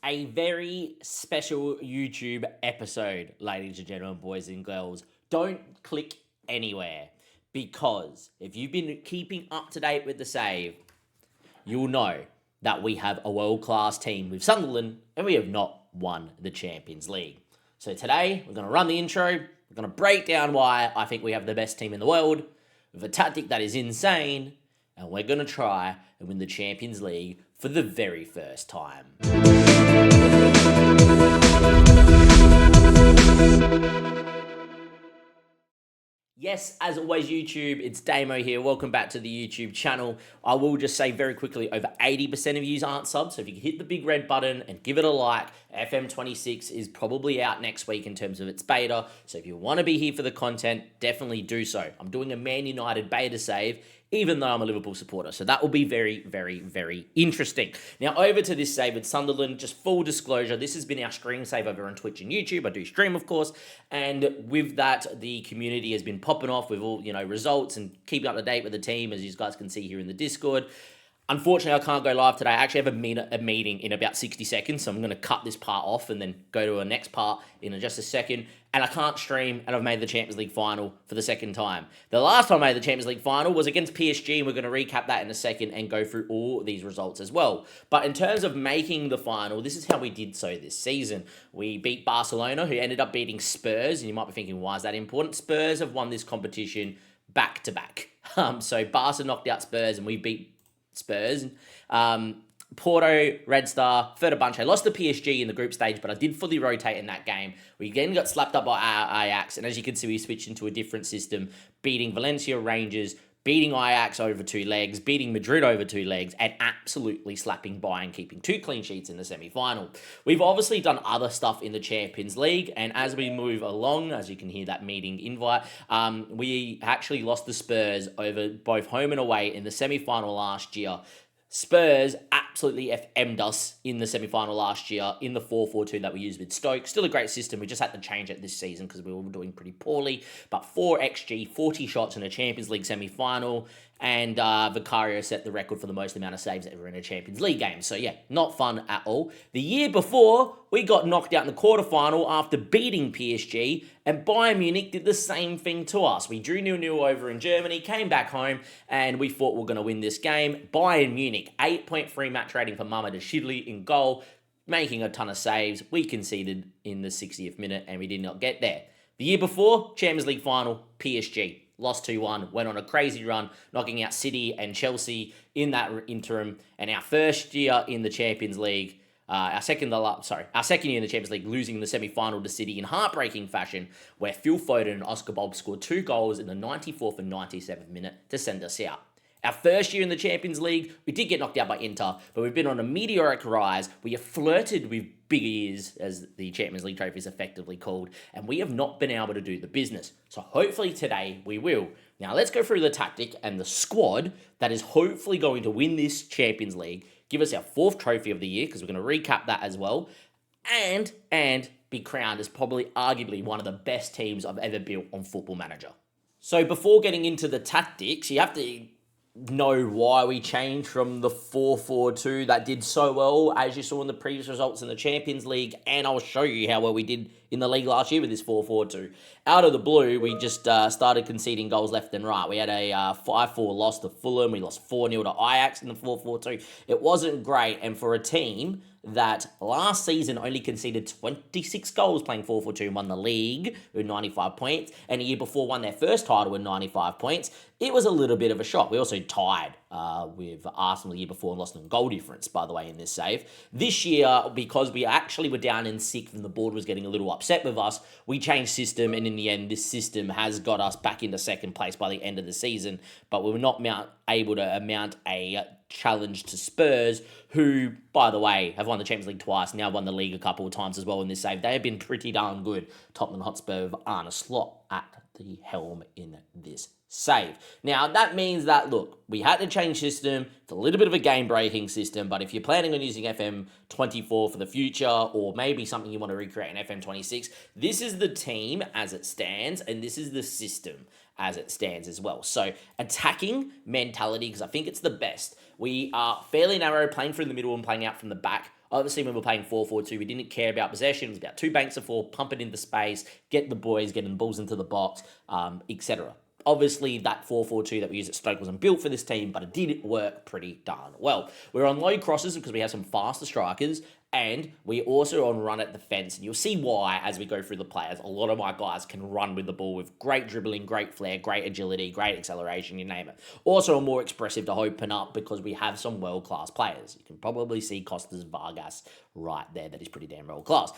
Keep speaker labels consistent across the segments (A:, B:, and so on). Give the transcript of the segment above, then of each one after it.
A: a very special YouTube episode, ladies and gentlemen, boys and girls. Don't click anywhere because if you've been keeping up to date with the save, you'll know that we have a world-class team with Sunderland and we have not won the Champions League. So today, we're going to run the intro, we're going to break down why I think we have the best team in the world with a tactic that is insane, and we're going to try and win the Champions League for the very first time. Yes, as always, YouTube, it's Damo here. Welcome back to the YouTube channel. I will just say very quickly, over 80% of you aren't subs, so if you can hit the big red button and give it a like, FM24 is probably out next week in terms of its beta, so if you want to be here for the content, definitely do so. I'm doing a Man United beta save, even though I'm a Liverpool supporter. So that will be very, very, very interesting. Now, over to this save with Sunderland. Just full disclosure, this has been our stream save over on Twitch and YouTube. I do stream, of course. And with that, the community has been popping off with all, results and keeping up to date with the team, as you guys can see here in the Discord. Unfortunately, I can't go live today. I actually have a meeting in about 60 seconds, so I'm going to cut this part off and then go to a next part in just a second. And I can't stream, and I've made the Champions League final for the second time. The last time I made the Champions League final was against PSG, and we're going to recap that in a second and go through all these results as well. But in terms of making the final, this is how we did so this season. We beat Barcelona, who ended up beating Spurs, and you might be thinking, why is that important? Spurs have won this competition back-to-back. So Barca knocked out Spurs, and we beat Spurs. Porto, Red Star, Fenerbahce lost to PSG in the group stage, but I did fully rotate in that game. We again got slapped up by Ajax, and as you can see, we switched into a different system, beating Valencia, Rangers, beating Ajax over 2 legs, beating Madrid over 2 legs, and absolutely slapping Bayern, keeping 2 clean sheets in the semi-final. We've obviously done other stuff in the Champions League, and as we move along, as you can hear that meeting invite, we actually lost the Spurs over both home and away in the semi-final last year. Spurs absolutely FM'd us in the semi-final last year in the 4-4-2 that we used with Stoke. Still a great system. We just had to change it this season because we were doing pretty poorly. But 4 XG, 40 shots in a Champions League semi-final. And Vicario set the record for the most amount of saves ever in a Champions League game. So yeah, not fun at all. The year before, we got knocked out in the quarterfinal after beating PSG, and Bayern Munich did the same thing to us. We drew 0-0 over in Germany, came back home, and we thought we were going to win this game. Bayern Munich, 8.3 match rating for Mamadou Shidli in goal, making a ton of saves. We conceded in the 60th minute, and we did not get there. The year before, Champions League final, PSG. Lost 2-1, went on a crazy run, knocking out City and Chelsea in that interim. And our first year in the Champions League, our second year in the Champions League, losing the semi-final to City in heartbreaking fashion, where Phil Foden and Oscar Bob scored 2 goals in the 94th and 97th minute to send us out. Our first year in the Champions League, we did get knocked out by Inter, but we've been on a meteoric rise. We have flirted with big ears, as the Champions League trophy is effectively called, and we have not been able to do the business. So hopefully today we will. Now let's go through the tactic and the squad that is hopefully going to win this Champions League, give us our 4th trophy of the year, because we're going to recap that as well, and be crowned as probably arguably one of the best teams I've ever built on Football Manager. So before getting into the tactics, you have to know why we changed from the 4-4-2 that did so well, as you saw in the previous results in the Champions League, and I'll show you how well we did in the league last year with this 4-4-2. Out of the blue, we just started conceding goals left and right. We had a 5-4 loss to Fulham. We lost 4-0 to Ajax in the 4-4-2. It wasn't great, and for a team that last season only conceded 26 goals playing 4-4-2 and won the league with 95 points, and the year before won their first title with 95 points, it was a little bit of a shock. We also tied with Arsenal the year before and lost in goal difference, by the way, in this save. This year, because we actually were down in 6th and the board was getting a little upset with us, we changed system, and in the end, this system has got us back into 2nd place by the end of the season, but we were not able to mount a challenge to Spurs, who, by the way, have won the Champions League twice, now won the league a couple of times as well in this save. They have been pretty darn good. Tottenham Hotspur with Arne Slot at the helm in this save. Now, that means that, look, we had to change system. It's a little bit of a game-breaking system, but if you're planning on using FM24 for the future, or maybe something you want to recreate in FM26, this is the team as it stands, and this is the system as it stands as well. So, attacking mentality, because I think it's the best. We are fairly narrow, playing through the middle and playing out from the back. Obviously, when we're playing 4-4-2, we didn't care about possession. It was about two banks of four, pump it into space, get the boys, getting the balls into the box, etc. Obviously, that 4-4-2 that we use at Stoke wasn't built for this team, but it did work pretty darn well. We're on low crosses because we have some faster strikers, and we also on run at defence, and you'll see why as we go through the players. A lot of my guys can run with the ball with great dribbling, great flair, great agility, great acceleration, you name it. Also, more expressive to open up because we have some world-class players. You can probably see Costas Vargas right there. That is pretty damn world-class.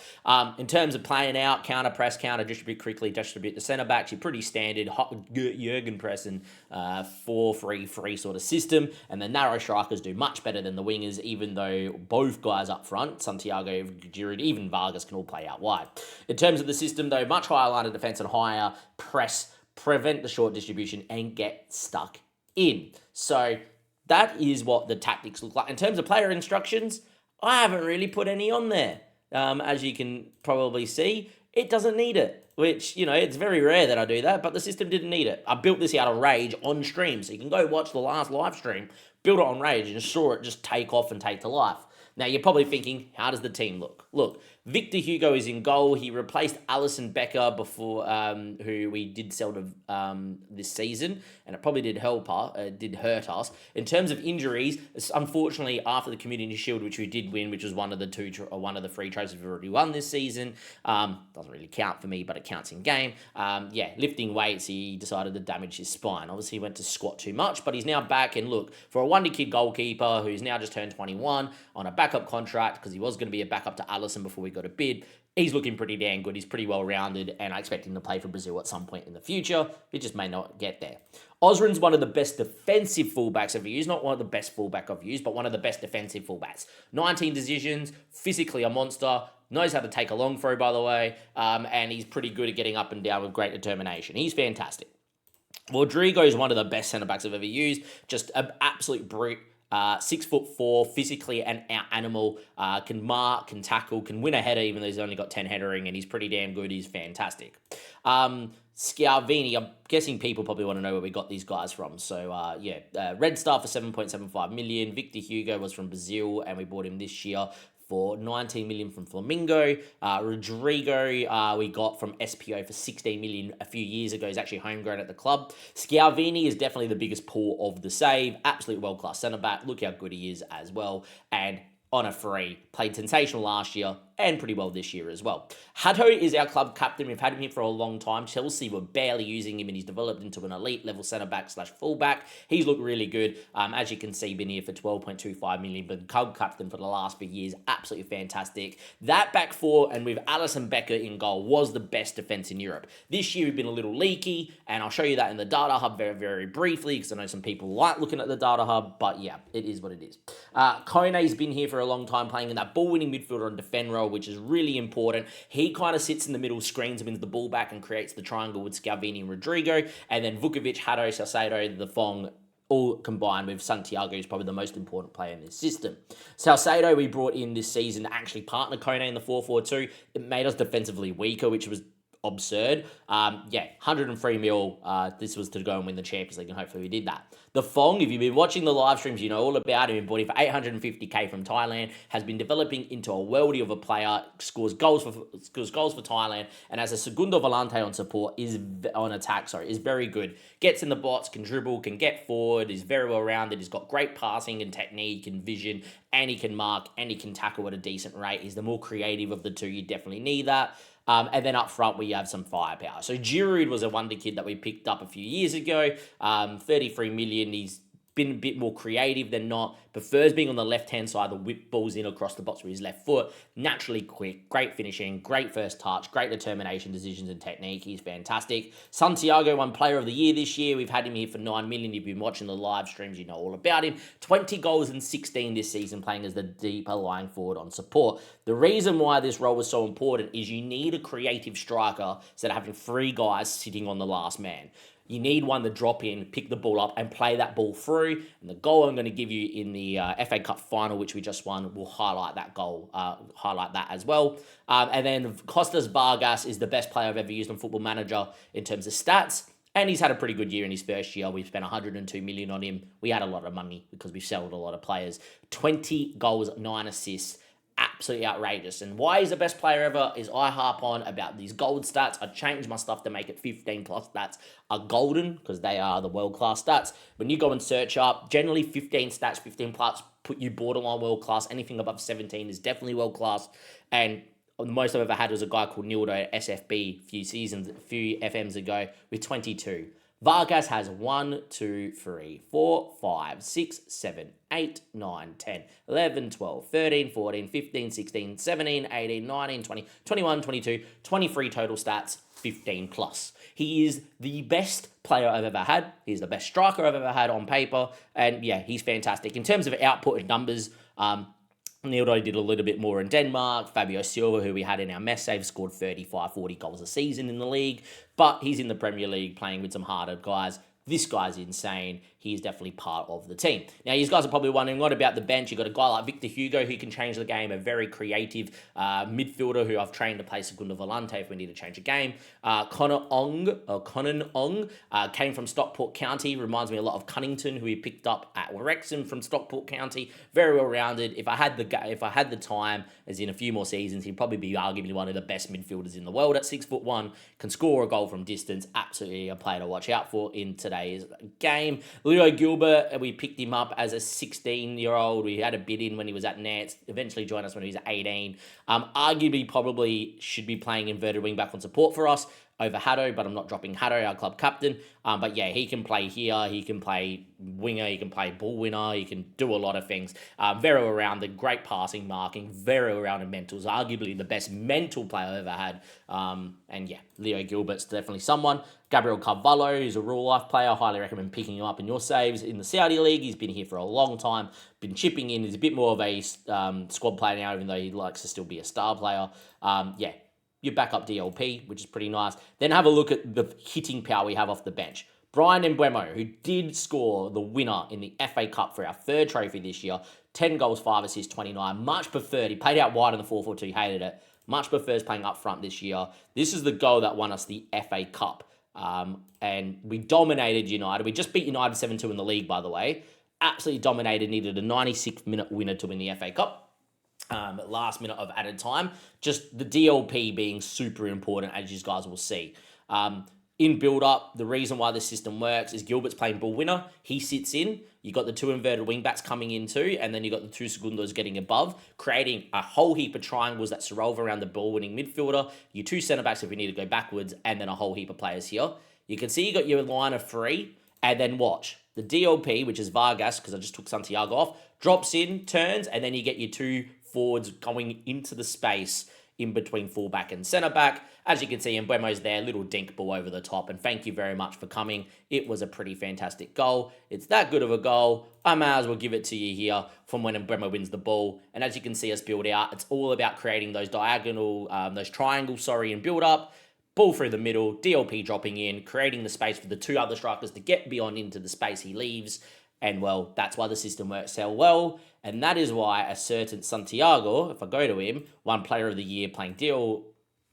A: In terms of playing out, counter press, counter distribute quickly, distribute the centre-backs, you're pretty standard Jurgen pressing 4-3-3 sort of system, and the narrow strikers do much better than the wingers, even though both guys up front, Santiago, Giroud, even Vargas can all play out wide. In terms of the system, though, much higher line of defence and higher press, prevent the short distribution, and get stuck in. So that is what the tactics look like. In terms of player instructions, I haven't really put any on there. As you can probably see, it doesn't need it, which, it's very rare that I do that, but the system didn't need it. I built this out of Rage on stream, so you can go watch the last live stream, build it on Rage, and saw it just take off and take to life. Now, you're probably thinking, how does the team look? Look, Victor Hugo is in goal. He replaced Alisson Becker before, who we did sell to this season, and it probably did hurt us. In terms of injuries, unfortunately, after the Community Shield, which we did win, which was one of the three trophies we've already won this season, doesn't really count for me, but it counts in game. Lifting weights, he decided to damage his spine. Obviously, he went to squat too much, but he's now back. And look, for a wonder kid goalkeeper who's now just turned 21 on a backup contract, because he was going to be a backup to Alisson before we got a bid, he's looking pretty damn good. He's pretty well-rounded, and I expect him to play for Brazil at some point in the future. He just may not get there. Osrin's one of the best defensive fullbacks I've used. Not one of the best fullback I've used, but one of the best defensive fullbacks. 19 decisions, physically a monster, knows how to take a long throw, by the way, and he's pretty good at getting up and down with great determination. He's fantastic. Rodrigo is one of the best centre-backs I've ever used. Just an absolute brute. 6'4", physically an animal, can mark, can tackle, can win a header, even though he's only got 10 headering, and he's pretty damn good. He's fantastic. Schiavini, I'm guessing people probably want to know where we got these guys from. So, Red Star for 7.75 million. Victor Hugo was from Brazil, and we bought him this year for 19 million from Flamengo. Rodrigo, we got from SPO for 16 million a few years ago. He's actually homegrown at the club. Schiavini is definitely the biggest pull of the save. Absolute world-class centre-back. Look how good he is as well. And on a free, played sensational last year and pretty well this year as well. Hato is our club captain. We've had him here for a long time. Chelsea were barely using him, and he's developed into an elite level centre-back / fullback. He's looked really good. As you can see, been here for 12.25 million, but club captain for the last few years. Absolutely fantastic. That back four, and with Alisson Becker in goal, was the best defence in Europe. This year, we've been a little leaky, and I'll show you that in the data hub very, very briefly, because I know some people like looking at the data hub, but yeah, it is what it is. Kone's been here for a long time, playing in that ball-winning midfielder and defend role, which is really important. He kind of sits in the middle, screens, wins the ball back, and creates the triangle with Schiavini and Rodrigo. And then Vukovic, Hato, Salcedo, the Fong, all combined with Santiago, who's probably the most important player in this system. Salcedo, we brought in this season to actually partner Kone in the 4-4-2. It made us defensively weaker, which was absurd. 103 mil. This was to go and win the Champions League, and hopefully we did that. The Fong, if you've been watching the live streams, you know all about him. He bought him for 850k from Thailand, has been developing into a worldie of a player, scores goals for Thailand, and as a segundo volante on support, is very good. Gets in the box, can dribble, can get forward, is very well rounded. He's got great passing and technique and vision, and he can mark, and he can tackle at a decent rate. He's the more creative of the two. You definitely need that. And then up front, we have some firepower. So Giroud was a wonder kid that we picked up a few years ago. 33 million. He's been a bit more creative than not. Prefers being on the left-hand side, the whip balls in across the box with his left foot. Naturally quick, great finishing, great first touch, great determination, decisions, and technique. He's fantastic. Santiago won Player of the Year this year. We've had him here for 9 million. If you've been watching the live streams, you know all about him. 20 goals and 16 this season, playing as the deeper lying forward on support. The reason why this role was so important is you need a creative striker instead of having 3 guys sitting on the last man. You need one to drop in, pick the ball up, and play that ball through. And the goal I'm going to give you in the FA Cup final, which we just won, will highlight that goal, highlight that as well. And then Costas Vargas is the best player I've ever used on Football Manager in terms of stats. And he's had a pretty good year in his first year. We've spent 102 million on him. We had a lot of money because we've sold a lot of players. 20 goals, 9 assists. absolutely outrageous. And why he's the best player ever is I harp on about these gold stats. I changed my stuff to make it 15 plus stats are golden because they are the world-class stats. When you go and search up, generally 15 stats, 15 plus, put you borderline world-class. Anything above 17 is definitely world-class. And the most I've ever had was a guy called Nildo at SFB a few FMs ago with 22. Vargas has 1, 2, 3, 4, 5, 6, 7, 8, 9, 10, 11, 12, 13, 14, 15, 16, 17, 18, 19, 20, 21, 22, 23 total stats, 15 plus. He is the best player I've ever had. He's the best striker I've ever had on paper. And yeah, he's fantastic. In terms of output and numbers, Nildo did a little bit more in Denmark. Fabio Silva, who we had in our mess save, scored 35, 40 goals a season in the league. But he's in the Premier League playing with some harder guys. This guy's insane. He's definitely part of the team. Now, you guys are probably wondering, what about the bench? You've got a guy like Victor Hugo who can change the game, a very creative midfielder who I've trained to play Segundo Volante if we need to change a game. Conan Ong came from Stockport County. Reminds me a lot of Cunnington, who we picked up at Wrexham from Stockport County. Very well-rounded. If I had the time, as in a few more seasons, he'd probably be arguably one of the best midfielders in the world at 6'1", can score a goal from distance. Absolutely a player to watch out for in today's game. Leo Gilbert, we picked him up as a 16-year-old. We had a bid in when he was at Nants, eventually joined us when he was 18. Arguably probably should be playing inverted wing-back on support for us over Haddo, but I'm not dropping Haddo, our club captain. But yeah, he can play here, he can play winger, he can play ball winner, he can do a lot of things. Very well-rounded, great passing, marking, very well-rounded mentals, arguably the best mental player I've ever had. And yeah, Leo Gilbert's definitely someone. Gabriel Carvalho, who's a real-life player, highly recommend picking him up in your saves. In the Saudi League, he's been here for a long time, been chipping in, he's a bit more of a squad player now, even though he likes to still be a star player. Yeah, your backup DLP, which is pretty nice. Then have a look at the hitting power we have off the bench. Brian Mbeumo, who did score the winner in the FA Cup for our third trophy this year, 10 goals, 5 assists, 29. Much preferred. He played out wide in the 4-4-2, hated it. Much prefers playing up front this year. This is the goal that won us the FA Cup. And we dominated United. We just beat United 7-2 in the league, by the way. Absolutely dominated, needed a 96-minute winner to win the FA Cup. Last minute of added time. Just the DLP being super important, as you guys will see. In build-up, the reason why this system works is Gilbert's playing ball winner. He sits in. You got the 2 inverted wing-backs coming in too, and then you got the 2 segundos getting above, creating a whole heap of triangles that revolve around the ball-winning midfielder, your 2 centre-backs if we need to go backwards, and then a whole heap of players here. You can see you got your line of 3, and then watch. The DLP, which is Vargas, because I just took Santiago off, drops in, turns, and then you get your 2 forwards going into the space in between fullback and centre back. As you can see, Mbeumo's there, little dink ball over the top, and thank you very much for coming. It was a pretty fantastic goal. It's that good of a goal. I may as well give it to you here from when Mbeumo wins the ball. And as you can see us build out, it's all about creating those those triangles, in build up. Ball through the middle, DLP dropping in, creating the space for the 2 other strikers to get beyond into the space he leaves. And, well, that's why the system works so well. And that is why a certain Santiago, if I go to him, won Player of the Year, playing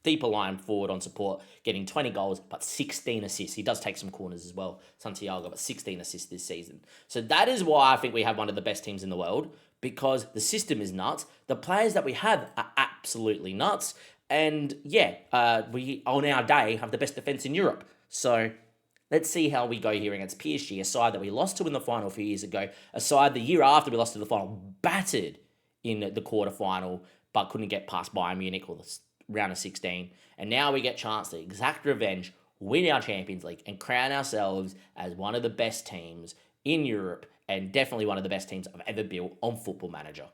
A: deeper line forward on support, getting 20 goals, but 16 assists. He does take some corners as well, Santiago, but 16 assists this season. So that is why I think we have one of the best teams in the world, because the system is nuts. The players that we have are absolutely nuts. And, yeah, we, on our day, have the best defence in Europe. So let's see how we go here against PSG, a side that we lost to in the final a few years ago, a side the year after we lost to the final, battered in the quarterfinal, but couldn't get past Bayern Munich or the round of 16. And now we get a chance to exact revenge, win our Champions League, and crown ourselves as one of the best teams in Europe, and definitely one of the best teams I've ever built on Football Manager.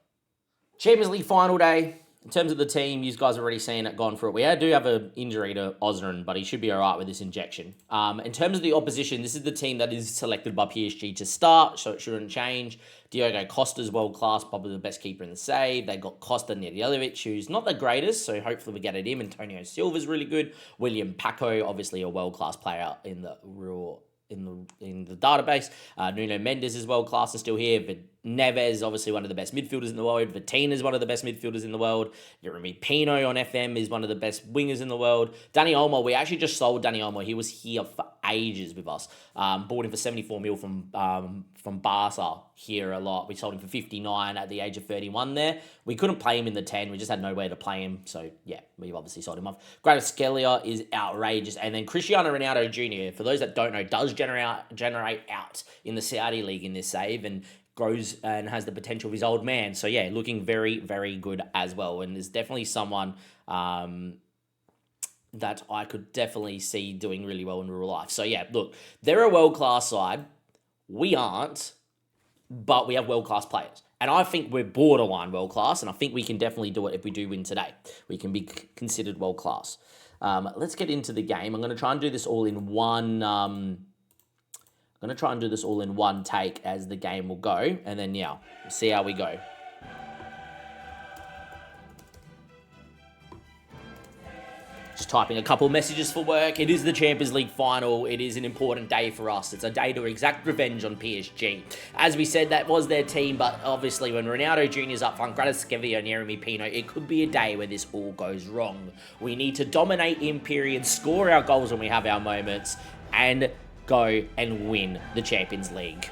A: Champions League final day. In terms of the team, you guys have already seen it, gone for it. We do have an injury to Osran, but he should be all right with this injection. In terms of the opposition, this is the team that is selected by PSG to start, so it shouldn't change. Diogo Costa's world-class, probably the best keeper in the save. They got Costa Nedjeljovic, who's not the greatest, so hopefully we get at him. Antonio Silva's really good. William Paco, obviously a world-class player in the database. Nuno Mendes is world-class and still here. Neves, obviously one of the best midfielders in the world. Vitina is one of the best midfielders in the world. Jeremy Pino on FM is one of the best wingers in the world. Dani Olmo, we actually just sold Dani Olmo. He was here for ages with us. Bought him for 74 mil from Barca here a lot. We sold him for 59 at the age of 31 there. We couldn't play him in the 10. We just had nowhere to play him. So, yeah, we obviously sold him off. Kvaratskhelia is outrageous. And then Cristiano Ronaldo Jr., for those that don't know, does generate out in the Saudi League in this save and grows and has the potential of his old man. So, yeah, looking very, very good as well. And there's definitely someone that I could definitely see doing really well in real life. So, yeah, look, they're a world-class side. We aren't, but we have world-class players. And I think we're borderline world-class, and I think we can definitely do it if we do win today. We can be considered world-class. Let's get into the game. I'm going to try and do this all in one... take as the game will go, and then, yeah, we'll see how we go. Just typing a couple messages for work. It is the Champions League final. It is an important day for us. It's a day to exact revenge on PSG. As we said, that was their team, but obviously when Ronaldo Jr. is up front, Kvaratskhelia and Jeremy Pino, it could be a day where this all goes wrong. We need to dominate in periods, score our goals when we have our moments, and go and win the Champions League.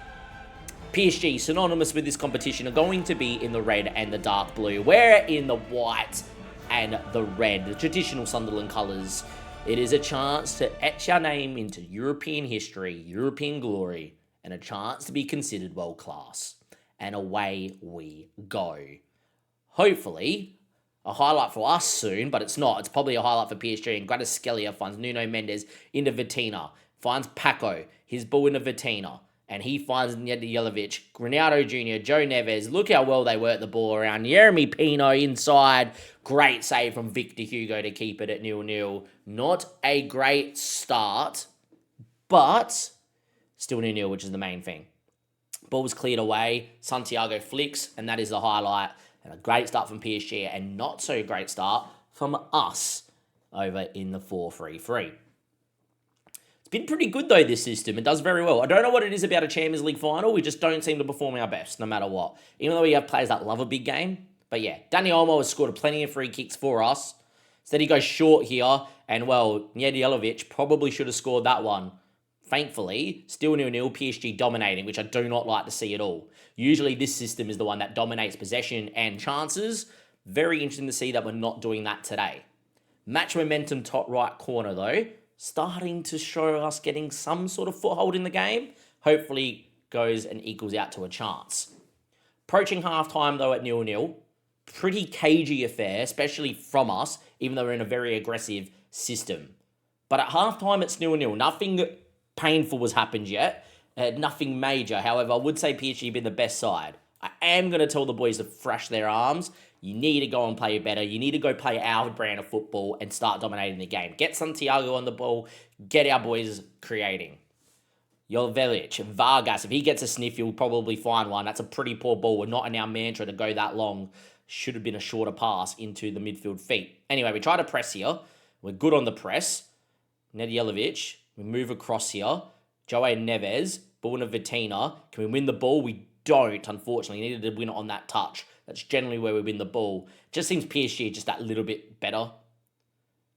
A: PSG, synonymous with this competition, are going to be in the red and the dark blue. We're in the white and the red, the traditional Sunderland colours. It is a chance to etch our name into European history, European glory, and a chance to be considered world class. And away we go. Hopefully, a highlight for us soon, but it's not. It's probably a highlight for PSG. And Kvaratskhelia finds Nuno Mendes into Vitina. Finds Paco, his ball into Vitina, and he finds Nedjelovic, Ronaldo Jr., Joe Neves. Look how well they work the ball around. Jeremy Pino inside. Great save from Victor Hugo to keep it at 0-0. Not a great start, but still 0-0, which is the main thing. Ball was cleared away. Santiago flicks, and that is the highlight. And a great start from PSG, and not so great start from us over in the 4-3-3. Been pretty good, though, this system. It does very well. I don't know what it is about a Champions League final. We just don't seem to perform our best, no matter what. Even though we have players that love a big game. But yeah, Dani Olmo has scored plenty of free kicks for us. Instead, he goes short here. And, well, Nedjelovic probably should have scored that one. Thankfully, still 0-0, PSG dominating, which I do not like to see at all. Usually, this system is the one that dominates possession and chances. Very interesting to see that we're not doing that today. Match momentum top right corner, though. Starting to show us getting some sort of foothold in the game. Hopefully goes and equals out to a chance. Approaching halftime though at 0-0. Pretty cagey affair, especially from us, even though we're in a very aggressive system. But at halftime it's 0-0. Nothing painful has happened yet. Nothing major. However, I would say PSG have been the best side. I am going to tell the boys to thrash their arms. You need to go and play better. You need to go play our brand of football and start dominating the game. Get Santiago on the ball. Get our boys creating. Joveljic, Vargas, if he gets a sniff, he'll probably find one. That's a pretty poor ball. We're not in our mantra to go that long. Should have been a shorter pass into the midfield feet. Anyway, we try to press here. We're good on the press. Nedjelovic, we move across here. Joe Neves, ball to Vitina. Can we win the ball? We don't, unfortunately. We needed to win it on that touch. That's generally where we win the ball. Just seems PSG just that little bit better.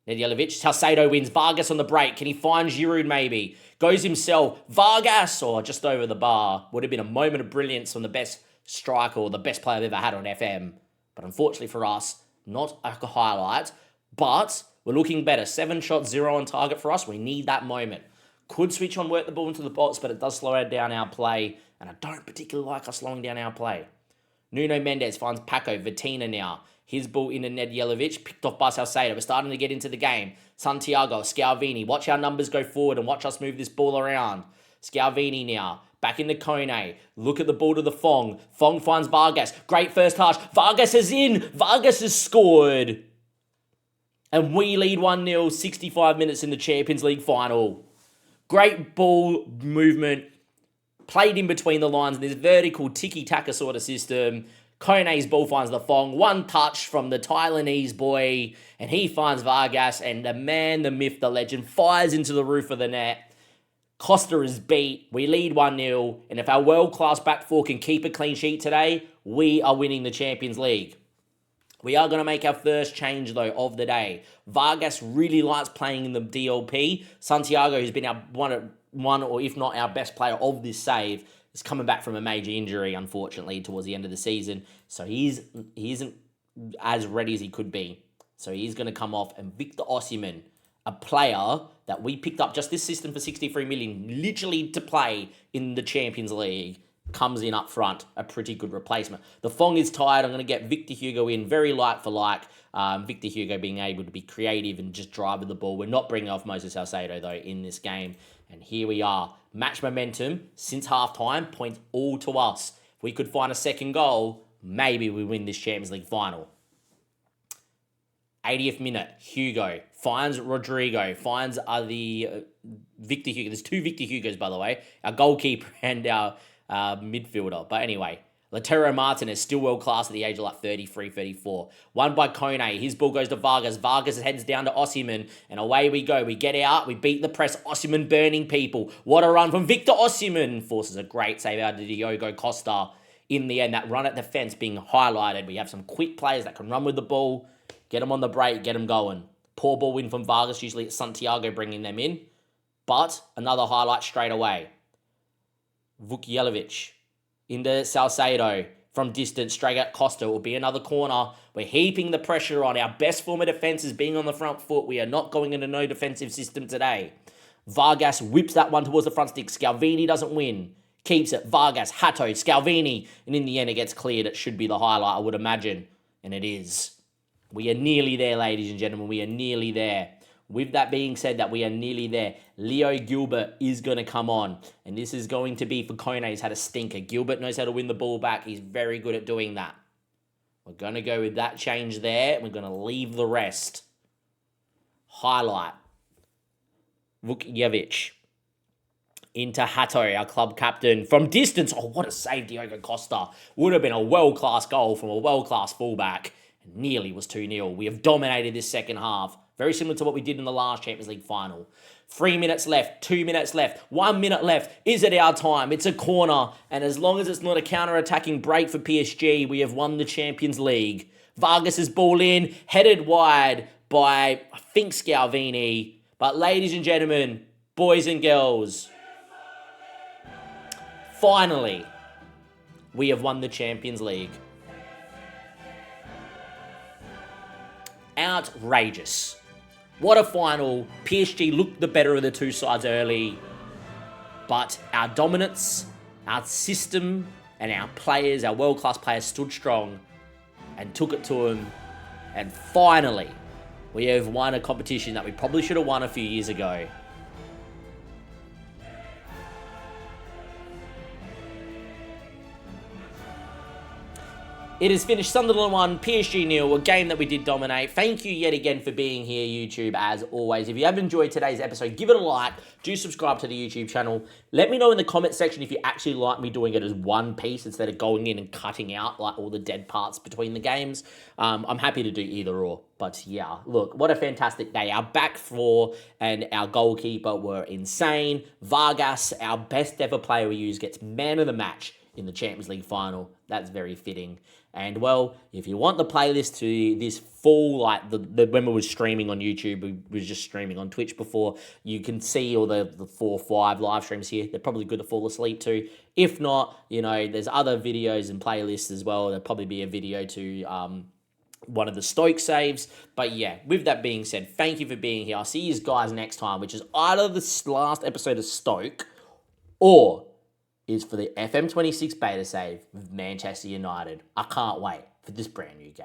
A: Nedjelovic, Salcedo wins. Vargas on the break. Can he find Giroud maybe? Goes himself. Vargas, or just over the bar. Would have been a moment of brilliance from the best striker or the best player I've ever had on FM. But unfortunately for us, not a highlight. But we're looking better. 7 shots, 0 on target for us. We need that moment. Could switch on, work the ball into the box, but it does slow down our play. And I don't particularly like us slowing down our play. Nuno Mendes finds Paco, Vitina now. His ball into Nedjelovic, picked off by Salcedo. We're starting to get into the game. Santiago, Scalvini. Watch our numbers go forward and watch us move this ball around. Scalvini now. Back into Kone. Look at the ball to the Fong. Fong finds Vargas. Great first touch. Vargas is in. Vargas has scored. And we lead 1-0, 65 minutes in the Champions League final. Great ball movement. Played in between the lines in this vertical tiki-taka sort of system. Kone's ball finds the Fong. One touch from the Thailandese boy. And he finds Vargas. And the man, the myth, the legend fires into the roof of the net. Costa is beat. We lead 1-0. And if our world-class back four can keep a clean sheet today, we are winning the Champions League. We are going to make our first change, though, of the day. Vargas really likes playing in the DLP. Santiago, who's been our one or if not our best player of this save, is coming back from a major injury, unfortunately, towards the end of the season. So he isn't as ready as he could be. So he's going to come off. And Victor Osimhen, a player that we picked up just this system for 63 million, literally to play in the Champions League, comes in up front, a pretty good replacement. The Fong is tired. I'm going to get Victor Hugo in, very like for like. Victor Hugo being able to be creative and just drive with the ball. We're not bringing off Moses Salcedo, though, in this game. And here we are. Match momentum since halftime points all to us. If we could find a second goal, maybe we win this Champions League final. 80th minute, Hugo finds Rodrigo, finds Victor Hugo. There's two Victor Hugos, by the way, our goalkeeper and our midfielder. But anyway, Lautaro Martinez, still world-class at the age of like 33, 34. Won by Kone. His ball goes to Vargas. Vargas heads down to Osimhen, and away we go. We get out. We beat the press. Osimhen burning people. What a run from Victor Osimhen. Forces a great save out of Diogo Costa. In the end, that run at defense being highlighted. We have some quick players that can run with the ball. Get them on the break. Get them going. Poor ball win from Vargas. Usually it's Santiago bringing them in. But another highlight straight away. Vukjelovic into Salcedo from distance, straight at Costa. It will be another corner. We're heaping the pressure on. Our best form of defense is being on the front foot. We are not going into no defensive system today. Vargas whips that one towards the front stick. Scalvini doesn't win. Keeps it. Vargas, Hato, Scalvini. And in the end, it gets cleared. It should be the highlight, I would imagine. And it is. We are nearly there, ladies and gentlemen. We are nearly there. With that being said, that we are nearly there, Leo Gilbert is going to come on. And this is going to be for Kone. He's had a stinker. Gilbert knows how to win the ball back. He's very good at doing that. We're going to go with that change there. We're going to leave the rest. Highlight. Vukjevic. Into Hato, our club captain. From distance. Oh, what a save, Diogo Costa. Would have been a world-class goal from a world-class fullback. And nearly was 2-0. We have dominated this second half. Very similar to what we did in the last Champions League final. 3 minutes left, 2 minutes left, 1 minute left. Is it our time? It's a corner. And as long as it's not a counter-attacking break for PSG, we have won the Champions League. Vargas' ball in, headed wide by, I think, Scalvini. But ladies and gentlemen, boys and girls, finally, we have won the Champions League. Outrageous. What a final. PSG looked the better of the two sides early. But our dominance, our system, and our players, our world-class players stood strong and took it to them. And finally, we have won a competition that we probably should have won a few years ago. It is finished Sunderland 1, PSG 0, a game that we did dominate. Thank you yet again for being here, YouTube, as always. If you have enjoyed today's episode, give it a like. Do subscribe to the YouTube channel. Let me know in the comment section if you actually like me doing it as one piece instead of going in and cutting out like all the dead parts between the games. I'm happy to do either or. But yeah, look, what a fantastic day. Our back four and our goalkeeper were insane. Vargas, our best ever player we used, gets man of the match in the Champions League final. That's very fitting. And, well, if you want the playlist to this full, like, when we were streaming on YouTube, we was just streaming on Twitch before, you can see all the 4 or 5 live streams here. They're probably good to fall asleep to. If not, you know, there's other videos and playlists as well. There'll probably be a video to one of the Stoke saves. But, yeah, with that being said, thank you for being here. I'll see you guys next time, which is either this last episode of Stoke or is for the FM26 beta save with Manchester United. I can't wait for this brand new game.